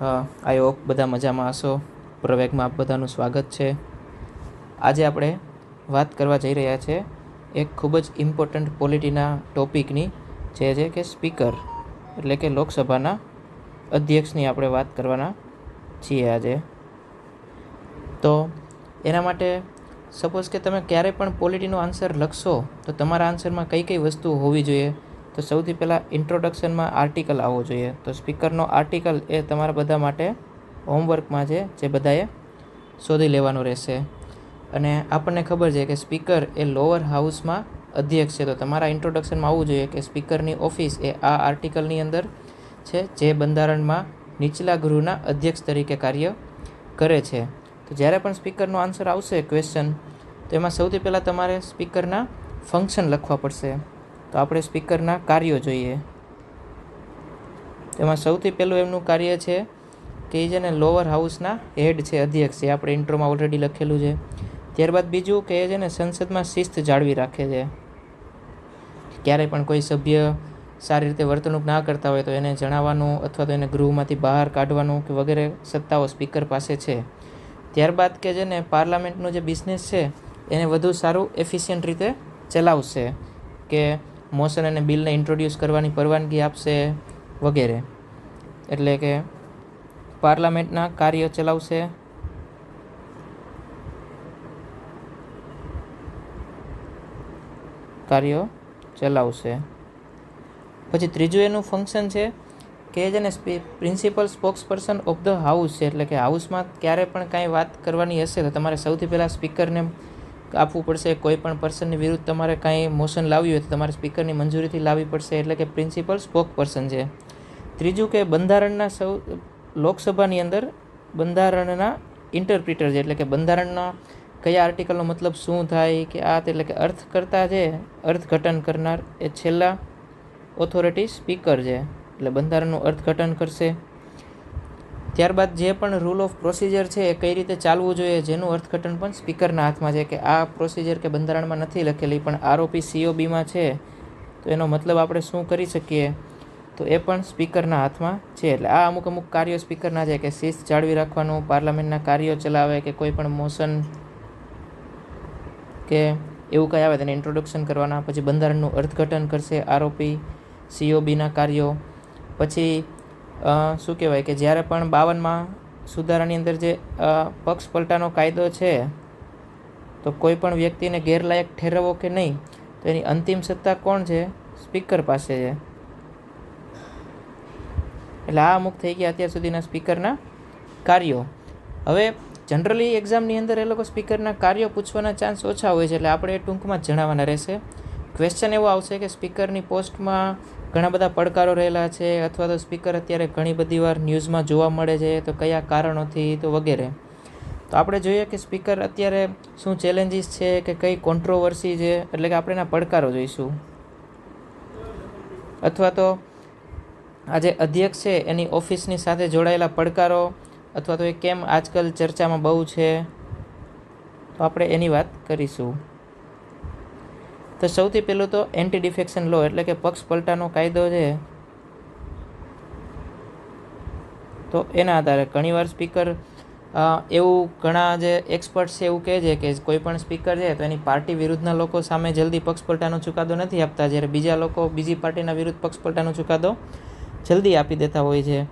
I hope બધા મજામાં હશો. પ્રવેગમાં આપ બધાનું સ્વાગત છે. આજે આપણે વાત કરવા જઈ રહ્યા છે એક ખૂબ જ ઇમ્પોર્ટન્ટ પોલિટીના ટોપિકની, જે છે કે સ્પીકર એટલે કે લોકસભાના અધ્યક્ષની આપણે વાત કરવાના છીએ આજે. તો એના માટે સપોઝ કે તમે ક્યારેય પણ પોલિટીનો આન્સર લખશો તો તમારા આન્સરમાં કઈ કઈ વસ્તુ હોવી જોઈએ. તો સૌથી પહેલાં ઇન્ટ્રોડક્શનમાં આર્ટિકલ આવવો જોઈએ. તો સ્પીકરનો આર્ટિકલ એ તમારા બધા માટે હોમવર્કમાં છે, જે બધાએ શોધી લેવાનું રહેશે. અને આપણને ખબર છે કે સ્પીકર એ લોઅર હાઉસમાં અધ્યક્ષ છે. તો તમારા ઇન્ટ્રોડક્શનમાં આવવું જોઈએ કે સ્પીકરની ઓફિસ એ આ આર્ટિકલની અંદર છે, જે બંધારણમાં નીચલા ગૃહના અધ્યક્ષ તરીકે કાર્ય કરે છે. તો જ્યારે પણ સ્પીકરનો આન્સર આવશે ક્વેશ્ચન, તો એમાં સૌથી પહેલાં તમારે સ્પીકરના ફંક્શન લખવા પડશે. તો આપણે સ્પીકરના કાર્યો જોઈએ. તેમાં સૌથી પહેલું એમનું કાર્ય છે કે એ છે ને લોઅર હાઉસના હેડ છે, અધ્યક્ષ છે. આપણે ઇન્ટ્રોમાં ઓલરેડી લખેલું છે. ત્યારબાદ બીજું કે એ છે ને સંસદમાં શિસ્ત જાળવી રાખે છે. ક્યારેય પણ કોઈ સભ્ય સારી રીતે વર્તણૂક ના કરતા હોય તો એને જણાવવાનું, અથવા તો એને ગૃહમાંથી બહાર કાઢવાનું કે વગેરે સત્તાઓ સ્પીકર પાસે છે. ત્યારબાદ કે છે ને પાર્લામેન્ટનું જે બિઝનેસ છે એને વધુ સારું એફિશિયન્ટ રીતે ચલાવશે, કે મોશન અને બિલને ઇન્ટ્રોડ્યુસ કરવાની પરવાનગી આપશે વગેરે. એટલે કે પાર્લામેન્ટના કાર્ય ચલાવશે. પછી ત્રીજું એનું ફંક્શન છે કે છે ને principal spokes person of the house છે. એટલે કે હાઉસમાં ક્યારે પણ કાંઈ વાત કરવાની હશે તો તમારે સૌથી પહેલાં સ્પીકરને આપવું પડશે. કોઈ પણ પર્સનની વિરુદ્ધ તમારે કાંઈ મોશન લાવ્યું હોય તો તમારે સ્પીકરની મંજૂરીથી લાવવી પડશે. એટલે કે પ્રિન્સિપલ સ્પોક પર્સન છે. ત્રીજું કે બંધારણના લોકસભાની અંદર બંધારણના ઇન્ટરપ્રિટર છે. એટલે કે બંધારણના કયા આર્ટિકલનો મતલબ શું થાય કે આ, એટલે કે અર્થકર્તા છે, અર્થઘટન કરનાર એ છેલ્લા ઓથોરિટી સ્પીકર છે. એટલે બંધારણનું અર્થઘટન કરશે. ત્યારબાદ જે પણ રૂલ ઓફ પ્રોસિજર છે એ કઈ રીતે ચાલવું જોઈએ, જેનું અર્થઘટન પણ સ્પીકરના હાથમાં છે. કે આ પ્રોસિજર કે બંધારણમાં નથી લખેલી પણ આરઓપી સીઓબીમાં છે, તો એનો મતલબ આપણે શું કરી શકીએ, તો એ પણ સ્પીકરના હાથમાં છે. એટલે આ અમુક કાર્યો સ્પીકરના છે, કે શિસ્ત જાળવી રાખવાનું, પાર્લામેન્ટના કાર્યો ચલાવે, કે કોઈ પણ મોશન કે એવું કંઈ આવે તેને ઇન્ટ્રોડક્શન કરવાના. પછી બંધારણનું અર્થઘટન કરશે, આરઓપી સીઓબીના કાર્યો. પછી શું કહેવાય કે જ્યારે પણ 52માં સુધારાની અંદર જે પક્ષ પલટાનો કાયદો છે, તો કોઈ પણ વ્યક્તિને ગેરલાયક ઠેરવવો કે નહીં, તો એની અંતિમ સત્તા કોણ છે? સ્પીકર પાસે છે. એટલે આ અમુક થઈ ગયા અત્યાર સુધીના સ્પીકરના કાર્યો. હવે જનરલી એક્ઝામની અંદર એ લોકો સ્પીકરના કાર્યો પૂછવાના ચાન્સ ઓછા હોય છે, એટલે આપણે એ ટૂંકમાં જ જણાવવાના રહેશે. ક્વેશ્ચન એવો આવશે કે સ્પીકરની પોસ્ટમાં ઘણા બધા પડકારો રહેલા છે, અથવા તો સ્પીકર અત્યારે ઘણી બધી વાર ન્યૂઝમાં જોવા મળે છે, તો કયા કારણોથી, તો વગેરે. તો આપણે જોઈએ કે સ્પીકર અત્યારે શું ચેલેન્જીસ છે, કે કઈ કોન્ટ્રોવર્સી છે, એટલે કે આપણે એના પડકારો જોઈશું. અથવા તો આ જે અધ્યક્ષ છે એની ઓફિસની સાથે જોડાયેલા પડકારો, અથવા તો એ કેમ આજકાલ ચર્ચામાં બહુ છે, તો આપણે એની વાત કરીશું. તો સૌથી પહેલું તો એન્ટી ડિફેક્શન લો, એટલે કે પક્ષ પલટાનો કાયદો છે. તો એના આધારે ઘણીવાર સ્પીકર એવું, ઘણા જે એક્સપર્ટ છે એવું કહે છે કે કોઈ પણ સ્પીકર છે તો એની પાર્ટી વિરુદ્ધના લોકો સામે જલ્દી પક્ષ પલટાનો ચુકાદો નથી આપતા, જ્યારે બીજા લોકો બીજી પાર્ટીના વિરુદ્ધ પક્ષ પલટાનો ચુકાદો જલ્દી આપી દેતા હોય છે.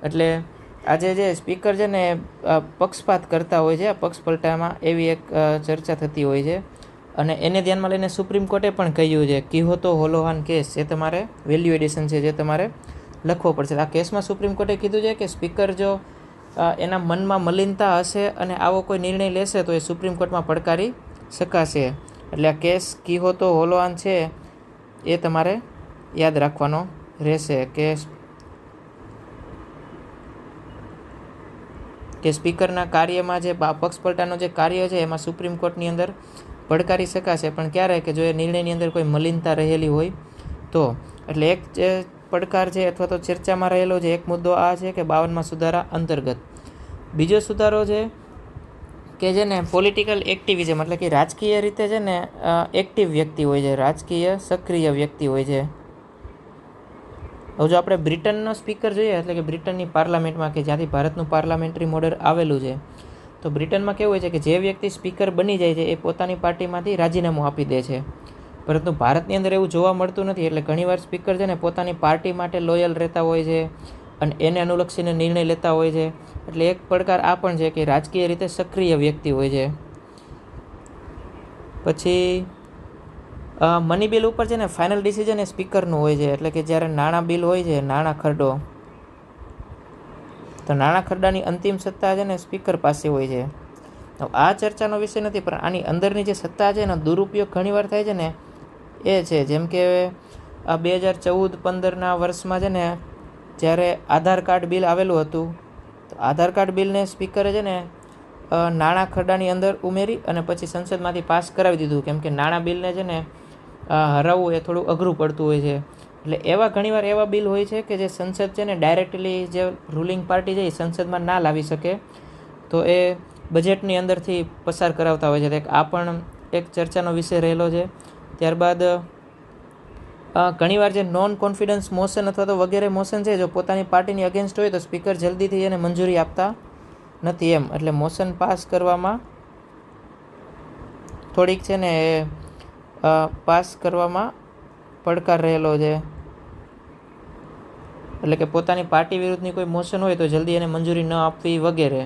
એટલે આજે જે સ્પીકર છે ને પક્ષપાત કરતા હોય છે પક્ષ પલટામાં, એવી એક ચર્ચા થતી હોય છે. અને એને ધ્યાનમાં લઈને સુપ્રીમ કોર્ટે પણ કહ્યું છે, કિહોતો હોલોહાન કેસ, જે તમારે વેલ્યુ એડિશન છે, જે તમારે લખવો પડશે. આ કેસમાં સુપ્રીમ કોર્ટે કીધું છે કે સ્પીકર જો એના મનમાં મલિનતા હશે અને આવો કોઈ નિર્ણય લેશે તો એ સુપ્રીમ કોર્ટમાં પડકારી શકાશે. એટલે આ કેસ કિહોતો હોલોહાન છે એ તમારે યાદ રાખવાનો રહેશે, કે સ્પીકરના કાર્યમાં જે પક્ષ પલટાનો જે કાર્ય છે એમાં સુપ્રીમ કોર્ટની અંદર પડકારી શકાશે, પણ ક્યારે? કે જો એ નિર્ણયની અંદર કોઈ મલિનતા રહેલી હોય તો. એટલે એક જે પડકાર છે અથવા તો ચર્ચામાં રહેલો છે એક મુદ્દો આ છે કે 52માં સુધારા અંતર્ગત. બીજો સુધારો છે કે જે ને પોલિટિકલ એક્ટિવિઝમ, એટલે કે રાજકીય રીતે છે ને એક્ટિવ વ્યક્તિ હોય છે, રાજકીય સક્રિય વ્યક્તિ હોય છે. હવે જો આપણે બ્રિટનનો સ્પીકર જોઈએ, એટલે કે બ્રિટનની પાર્લામેન્ટમાં, કે જ્યાંથી ભારતનું પાર્લામેન્ટરી મોડેલ આવેલું છે, તો બ્રિટનમાં કેવું હોય છે કે જે વ્યક્તિ સ્પીકર બની જાય છે એ પોતાની પાર્ટીમાંથી રાજીનામું આપી દે છે. પરંતુ ભારતની અંદર એવું જોવા મળતું નથી. એટલે ઘણીવાર સ્પીકર છે ને પોતાની પાર્ટી માટે લોયલ રહેતા હોય છે અને એને અનુલક્ષીને નિર્ણય લેતા હોય છે. એટલે એક પડકાર આ પણ છે કે રાજકીય રીતે સક્રિય વ્યક્તિ હોય છે. પછી મની બિલ ઉપર છે ને ફાઇનલ ડિસિઝન એ સ્પીકરનું હોય છે. એટલે કે જ્યારે નાણાં બિલ હોય છે, નાણાં ખરડો, તો નાણાં ખરડાની અંતિમ સત્તા છે ને સ્પીકર પાસે હોય છે. આ ચર્ચાનો વિષય નથી, પણ આની અંદરની જે સત્તા છે એનો દુરુપયોગ ઘણીવાર થાય છે ને એ છે. જેમ કે આ 2014-15ના વર્ષમાં છે ને જ્યારે આધાર કાર્ડ બિલ આવેલું હતું, તો આધાર કાર્ડ બિલને સ્પીકરે છે ને નાણાં ખરડાની અંદર ઉમેરી અને પછી સંસદમાંથી પાસ કરાવી દીધું. કેમ કે નાણાં બિલને છે ને હરાવવું એ થોડું અઘરું પડતું હોય છે. એટલે એવા ઘણીવાર એવા બિલ હોય છે કે જે સંસદ છે ને ડાયરેક્ટલી જે રૂલિંગ પાર્ટી છે એ સંસદમાં ના લાવી શકે, તો એ બજેટની અંદરથી પસાર કરાવતા હોય છે. આ પણ એક ચર્ચાનો વિષય રહેલો છે. ત્યારબાદ ઘણીવાર જે નોન કોન્ફિડન્સ મોશન અથવા તો વગેરે મોશન છે, જો પોતાની પાર્ટીની અગેન્સ્ટ હોય તો સ્પીકર જલ્દીથી એને મંજૂરી આપતા નથી એમ. એટલે મોશન પાસ કરવામાં થોડીક છે ને પાસ કરવામાં પડકાર રહેલો છે. એટલે કે પોતાની પાર્ટી વિરુદ્ધની કોઈ મોશન હોય તો જલ્દી એને મંજૂરી ન આપવી વગેરે.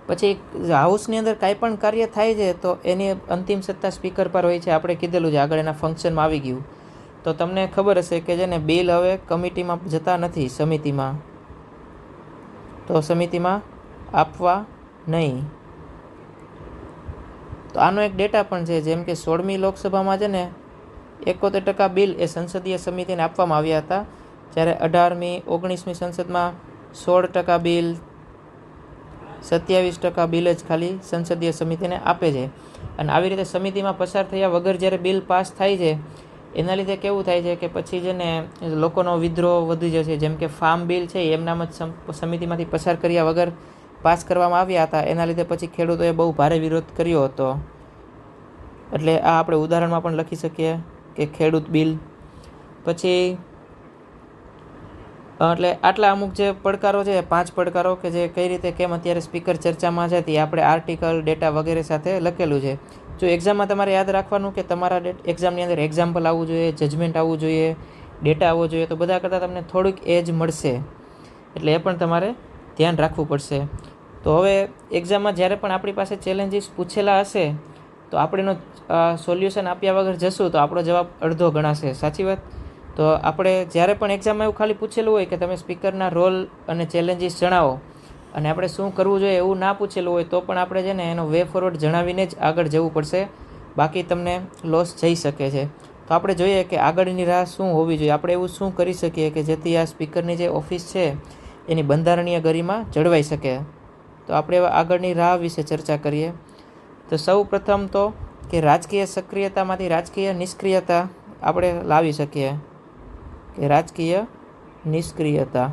પછી હાઉસની અંદર કાંઈ પણ કાર્ય થાય છે તો એની અંતિમ સત્તા સ્પીકર પર હોય છે. આપણે કીધેલું છે, આગળ એના ફંક્શનમાં આવી ગયું. તો તમને ખબર હશે કે છે ને બિલ હવે કમિટીમાં જતા નથી, સમિતિમાં, તો સમિતિમાં આપવા નહીં. તો આનો એક ડેટા પણ છે. જેમ કે 16મી લોકસભામાં છે ને 71% બિલ એ સંસદીય સમિતિને આપવામાં આવ્યા હતા, જ્યારે 18મી 19મી સંસદમાં 16% બિલ, 27% બિલ જ ખાલી સંસદીય સમિતિને આપે છે. અને આવી રીતે સમિતિમાં પસાર થયા વગર જ્યારે બિલ પાસ થાય છે, એના લીધે કેવું થાય છે કે પછી છે ને લોકોનો વિદ્રોહ વધી જશે. જેમ કે ફાર્મ બિલ છે એમનામ જ સમિતિમાંથી પસાર કર્યા વગર પાસ કરવામાં આવ્યા હતા. એના લીધે પછી ખેડૂતોએ બહુ ભારે વિરોધ કર્યો હતો. એટલે આ આપણે ઉદાહરણમાં પણ લખી શકીએ કે ખેડૂત બિલ. પછી એટલે આટલા અમુક જે પડકારો છે, 5 પડકારો કે જે કઈ રીતે કેમ અત્યારે સ્પીકર ચર્ચામાં છે, તે આપણે આર્ટિકલ, ડેટા વગેરે સાથે લખેલું છે. જો એક્ઝામમાં તમારે યાદ રાખવાનું કે તમારા એક્ઝામની અંદર એક્ઝામ્પલ આવવું જોઈએ, જજમેન્ટ આવવું જોઈએ, ડેટા આવવો જોઈએ, તો બધા કરતાં તમને થોડુંક એજ મળશે. એટલે એ પણ તમારે ધ્યાન રાખવું પડશે. તો હવે એક્ઝામમાં જ્યારે પણ આપણી પાસે ચેલેન્જીસ પૂછેલા હશે, તો આપણે એનો સોલ્યુશન આપ્યા વગર જશું તો આપણો જવાબ અડધો ગણાશે. સાચી વાત? તો આપણે જ્યારે પણ એક્ઝામમાં એવું ખાલી પૂછેલું હોય કે તમે સ્પીકરના રોલ અને ચેલેન્જીસ જણાવો, અને આપણે શું કરવું જોઈએ એવું ના પૂછેલું હોય, તો પણ આપણે છે ને એનો વે ફોરવર્ડ જણાવીને જ આગળ જવું પડશે. બાકી તમને લોસ જઈ શકે છે. તો આપણે જોઈએ કે આગળની રાહ શું હોવી જોઈએ. આપણે એવું શું કરી શકીએ કે જેથી આ સ્પીકરની જે ઓફિસ છે એની બંધારણીય ગરિમા જળવાઈ શકે. તો આપણે આગળની રાહ વિશે ચર્ચા કરીએ. તો સૌ પ્રથમ તો કે રાજકીય સક્રિયતામાંથી રાજકીય નિષ્ક્રિયતા આપણે લાવી શકીએ. કે રાજકીય નિષ્ક્રિયતા,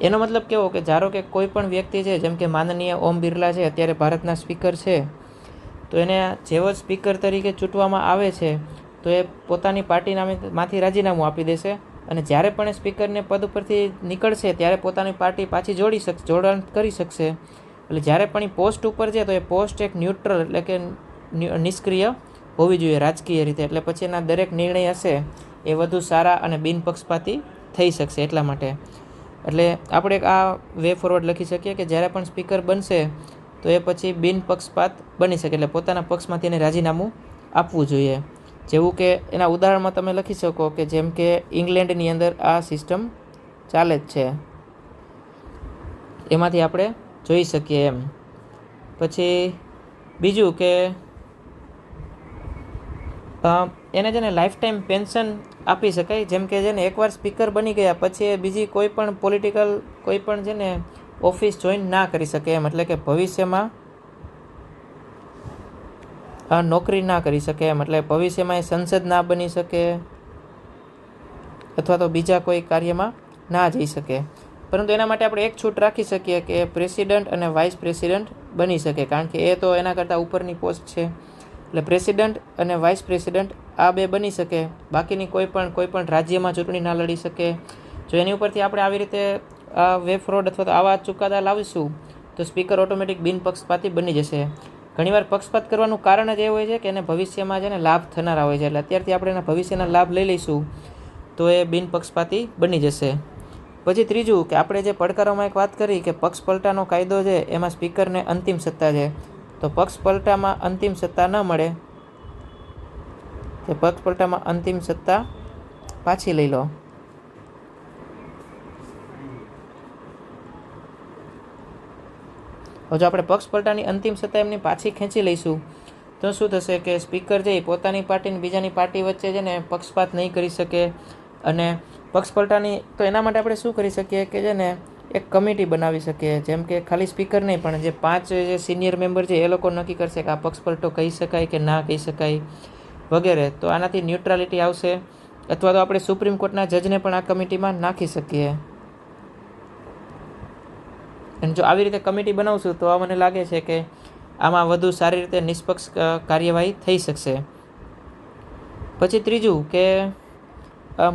એનો મતલબ કેવો કે ધારો કે કોઈ પણ વ્યક્તિ છે, જેમ કે માનનીય ઓમ બિરલા છે, અત્યારે ભારતના સ્પીકર છે, તો એને જેવો સ્પીકર તરીકે ચૂંટવામાં આવે છે તો એ પોતાની પાર્ટીમાંથી રાજીનામું આપી દેશે. અને જ્યારે પણ એ સ્પીકરને પદ ઉપરથી નીકળશે ત્યારે પોતાની પાર્ટી પાછી જોડાણ કરી શકશે. એટલે જ્યારે પણ એ પોસ્ટ ઉપર છે તો એ પોસ્ટ એક ન્યુટ્રલ, એટલે કે નિષ્ક્રિય હોવી જોઈએ રાજકીય રીતે. એટલે પછી એના દરેક નિર્ણય હશે એ વધુ સારા અને બિનપક્ષપાતી થઈ શકશે. એટલા માટે એટલે આપણે આ વે ફોરવર્ડ લખી શકીએ કે જ્યારે પણ સ્પીકર બનશે તો એ પછી બિનપક્ષપાત બની શકે. એટલે પોતાના પક્ષમાંથી એને રાજીનામું આપવું જોઈએ. જેવું કે એના ઉદાહરણમાં તમે લખી શકો કે જેમ કે ઇંગ્લેન્ડની અંદર આ સિસ્ટમ ચાલે જ છે, એમાંથી આપણે જોઈ શકીએ એમ. પછી બીજું કે એને છે ને લાઈફ ટાઈમ પેન્શન આપી શકાય. જેમ કે છે ને એકવાર સ્પીકર બની ગયા પછી બીજી કોઈ પણ પોલિટિકલ કોઈ પણ છે ને ઓફિસ જોઈન ના કરી શકે એમ. એટલે કે ભવિષ્યમાં નોકરી ના કરી શકે એમ. એટલે ભવિષ્યમાં એ સંસદ ના બની શકે અથવા તો બીજા કોઈ કાર્યમાં ના જઈ શકે. પરંતુ એના માટે આપણે એક છૂટ રાખી શકીએ કે પ્રેસિડન્ટ અને વાઇસ પ્રેસિડન્ટ બની શકે, કારણ કે એ તો એના કરતાં ઉપરની પોસ્ટ છે. એટલે પ્રેસિડન્ટ અને વાઇસ પ્રેસિડન્ટ આ બે બની શકે, બાકીની કોઈ પણ રાજ્યમાં ચૂંટણી ના લડી શકે. જો એની ઉપરથી આપણે આવી રીતે વે ફ્રોડ અથવા તો આવા ચુકાદા લાવીશું તો સ્પીકર ઓટોમેટિક બિનપક્ષપાતી બની જશે. ઘણીવાર પક્ષપાત કરવાનું કારણ જ એ હોય છે કે એને ભવિષ્યમાં છે ને લાભ થનારા હોય છે, એટલે અત્યારથી આપણે એના ભવિષ્યના લાભ લઈ લઈશું તો એ બિનપક્ષપાતી બની જશે. પછી ત્રીજું કે આપણે જે પડકારોમાં એક વાત કરી કે પક્ષ પલટાનો કાયદો છે એમાં સ્પીકરને અંતિમ સત્તા છે, તો પક્ષ પલટામાં અંતિમ સત્તા ન મળે તો પક્ષ પલટામાં અંતિમ સત્તા પાછી લઈ લો. જો આપણે પક્ષ પલટાની અંતિમ સત્તા એમની પાછી ખેંચી લઈશું તો શું થશે કે સ્પીકર છે એ પોતાની પાર્ટી અને બીજાની પાર્ટી વચ્ચે છે ને પક્ષપાત નહીં કરી શકે. અને પક્ષ પલટાની તો એના માટે આપણે શું કરી શકીએ કે છે ને એક કમિટી બનાવી શકીએ, જેમ કે ખાલી સ્પીકર નહીં પણ જે 5 જે સિનિયર મેમ્બર છે એ લોકો નક્કી કરશે કે આ પક્ષ પલટો કહી શકાય કે ના કહી શકાય વગેરે. તો આનાથી ન્યુટ્રાલિટી આવશે, અથવા તો આપણે સુપ્રીમ કોર્ટના જજને પણ આ કમિટીમાં નાખી શકીએ. અને જો આવી રીતે કમિટી બનાવશું તો મને લાગે છે કે આમાં વધુ સારી રીતે નિષ્પક્ષ કાર્યવાહી થઈ શકશે. પછી ત્રીજું કે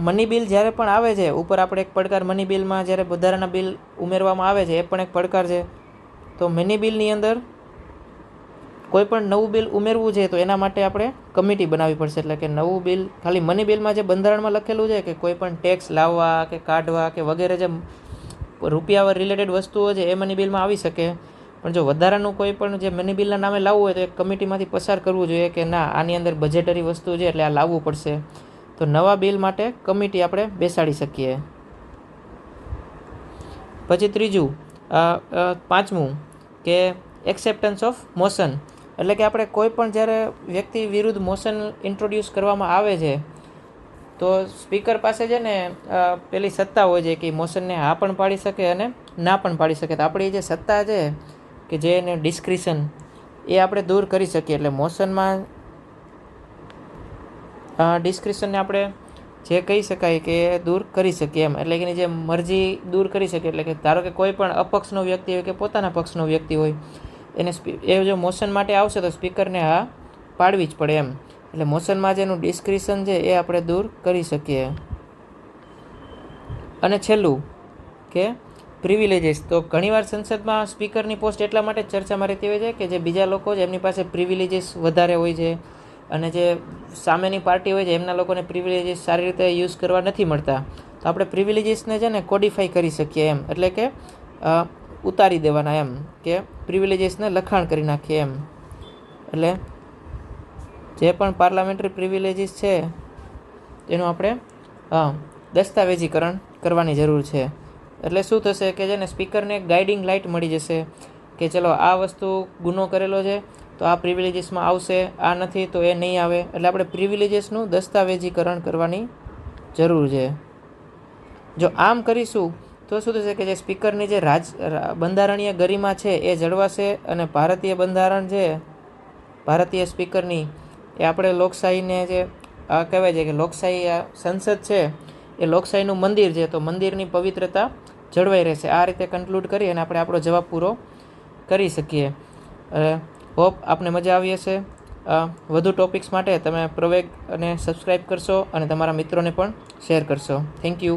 મની બિલ જ્યારે પણ આવે છે ઉપર, આપણે એક પડકાર મની બિલમાં જ્યારે વધારાના બિલ ઉમેરવામાં આવે છે એ પણ એક પડકાર છે. તો મની બિલની અંદર કોઈ પણ નવું બિલ ઉમેરવું છે તો એના માટે આપણે કમિટી બનાવવી પડશે. એટલે કે નવું બિલ ખાલી મની બિલમાં જે બંધારણમાં લખેલું છે કે કોઈ પણ ટેક્સ લાવવા કે કાઢવા કે વગેરે જે રૂપિયા રિલેટેડ વસ્તુઓ છે એ મની બિલમાં આવી શકે, પણ જો વધારાનું કોઈ પણ જે મની બિલના નામે લાવવું હોય તો એક કમિટીમાંથી પસાર કરવું જોઈએ કે ના આની અંદર બજેટરી વસ્તુ છે એટલે આ લાવવું પડશે. તો નવા બિલ માટે કમિટી આપણે બેસાડી શકીએ. પછી ત્રીજું પાંચમું કે એક્સેપ્ટન્સ ઓફ મોશન, એટલે કે આપણે કોઈ પણ જ્યારે વ્યક્તિ વિરુદ્ધ મોશન ઇન્ટ્રોડ્યુસ કરવામાં આવે છે તો સ્પીકર પાસે છે ને પેલી સત્તા હોય છે કે મોશનને હા પણ પાડી શકે અને ના પણ પાડી શકે. તો આપણી જે સત્તા છે કે જે એને ડિસ્ક્રિશન એ આપણે દૂર કરી શકીએ. એટલે મોશનમાં ડિસ્ક્રિશનને આપણે જે કહી શકાય કે દૂર કરી શકીએ એમ, એટલે કે એની જે મરજી દૂર કરી શકીએ. એટલે કે ધારો કે કોઈ પણ અપક્ષનો વ્યક્તિ હોય કે પોતાના પક્ષનો વ્યક્તિ હોય એને એ જો મોશન માટે આવશે તો સ્પીકરને હા પાડવી જ પડે એમ. એટલે મોશનમાં જેનું ડિસ્ક્રિશન છે એ આપણે દૂર કરી શકીએ. અને છેલ્લું કે પ્રિવિલેજીસ, તો ઘણીવાર સંસદમાં સ્પીકરની પોસ્ટ એટલા માટે ચર્ચામાં રહેતી હોય છે કે જે બીજા લોકો છે એમની પાસે પ્રિવિલેજીસ વધારે હોય છે અને જે સામેની પાર્ટી હોય છે એમના લોકોને પ્રિવિલેજીસ સારી રીતે યુઝ કરવા નથી મળતા. તો આપણે પ્રિવિલેજીસને છે ને કોડિફાઈ કરી શકીએ એમ, એટલે કે ઉતારી દેવાના એમ, કે પ્રિવિલેજીસને લખાણ કરી નાખીએ એમ. એટલે જે પણ પાર્લામેન્ટરી પ્રિવિલેજીસ છે એનું આપણે દસ્તાવેજીકરણ કરવાની જરૂર છે. એટલે શું થશે કે છે ને સ્પીકરને એક ગાઈડિંગ લાઇટ મળી જશે કે ચલો આ વસ્તુ ગુનો કરેલો છે તો આ પ્રિવિલેજીસમાં આવશે, આ નથી તો એ નહીં આવે. એટલે આપણે પ્રિવિલેજીસનું દસ્તાવેજીકરણ કરવાની જરૂર છે. જો આમ કરીશું તો શું થશે કે જે સ્પીકરની જે બંધારણીય ગરિમા છે એ જળવાશે અને ભારતીય બંધારણ છે ભારતીય સ્પીકરની એ આપણે લોકશાહીને જે કહેવાય છે કે લોકશાહી સંસદ છે એ લોકશાહીનું મંદિર છે, તો મંદિરની પવિત્રતા જળવાઈ રહેશે. આ રીતે કન્ક્લુડ કરી અને આપણે આપણો જવાબ પૂરો કરી શકીએ. હોપ આપને મજા આવી હશે. વધુ ટોપિક્સ માટે તમે પ્રવેગ અને સબસ્ક્રાઈબ કરશો અને તમારા મિત્રોને પણ શેર કરશો. Thank you.